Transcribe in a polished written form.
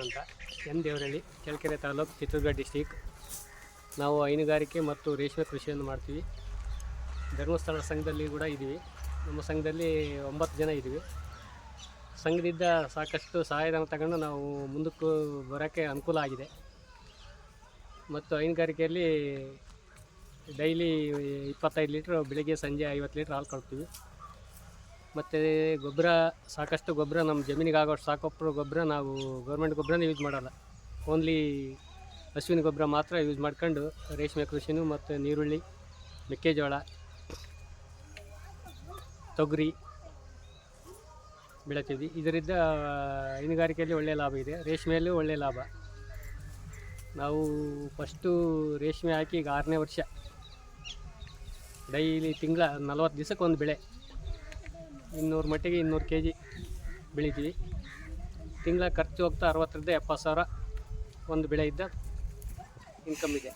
ಅಂತ, N Devarahalli, Challakere taluk, Chitradurga district. ನಾವು ಹೈನುಗಾರಿಕೆ ಮತ್ತು ರೇಷ್ಮೆ ಕೃಷಿಯನ್ನು ಮಾಡ್ತೀವಿ. ಧರ್ಮಸ್ಥಳ ಸಂಘದಲ್ಲಿ ಕೂಡ ಇದ್ದೀವಿ. ನಮ್ಮ ಸಂಘದಲ್ಲಿ 9 ಜನ ಇದ್ದೀವಿ. ಸಂಘದಿಂದ ಸಾಕಷ್ಟು ಸಹಾಯಧನ ತಗೊಂಡು ನಾವು ಮುಂದಕ್ಕೆ ಬರೋಕ್ಕೆ ಅನುಕೂಲ ಆಗಿದೆ. ಮತ್ತು ಹೈನುಗಾರಿಕೆಯಲ್ಲಿ ಡೈಲಿ 25 ಲೀಟ್ರ್, ಬೆಳಿಗ್ಗೆ ಸಂಜೆ 50 ಲೀಟ್ರ್ ಹಾಲು ಕೊಡ್ತೀವಿ. ಮತ್ತು ಗೊಬ್ಬರ, ಸಾಕಷ್ಟು ಗೊಬ್ಬರ ನಮ್ಮ ಜಮೀನಿಗೆ ಆಗೋಷ್ಟು ಸಾಕೊಬ್ಬರ ಗೊಬ್ಬರ ನಾವು ಗೌರ್ಮೆಂಟ್ ಗೊಬ್ಬರನೇ ಯೂಸ್ ಮಾಡೋಲ್ಲ. ಓನ್ಲಿ ಹಸುವಿನ ಗೊಬ್ಬರ ಮಾತ್ರ ಯೂಸ್ ಮಾಡ್ಕೊಂಡು ರೇಷ್ಮೆ ಕೃಷಿನೂ ಮತ್ತು ನೀರುಳ್ಳಿ, ಮೆಕ್ಕೆಜೋಳ, ತೊಗರಿ ಬೆಳಿತೀವಿ. ಇದರಿಂದ ಹೈನುಗಾರಿಕೆಯಲ್ಲಿ ಒಳ್ಳೆಯ ಲಾಭ ಇದೆ, ರೇಷ್ಮೆಯಲ್ಲೂ ಒಳ್ಳೆಯ ಲಾಭ. ನಾವು ಫಸ್ಟು ರೇಷ್ಮೆ ಹಾಕಿ ಈಗ 6ನೇ ವರ್ಷ. ಡೈಲಿ ತಿಂಗಳ 40 ದಿವಸಕ್ಕೆ ಒಂದು ಬೆಳೆ, 200 ಮಟ್ಟಿಗೆ 200 kg ಬೆಳಿತೀವಿ. ತಿಂಗಳ ಖರ್ಚು ಹೋಗ್ತಾ 60,000 ರಿಂದ 70,000 ಒಂದು ಬೆಳೆಯಿಂದ ಇನ್ಕಮ್ ಇದೆ.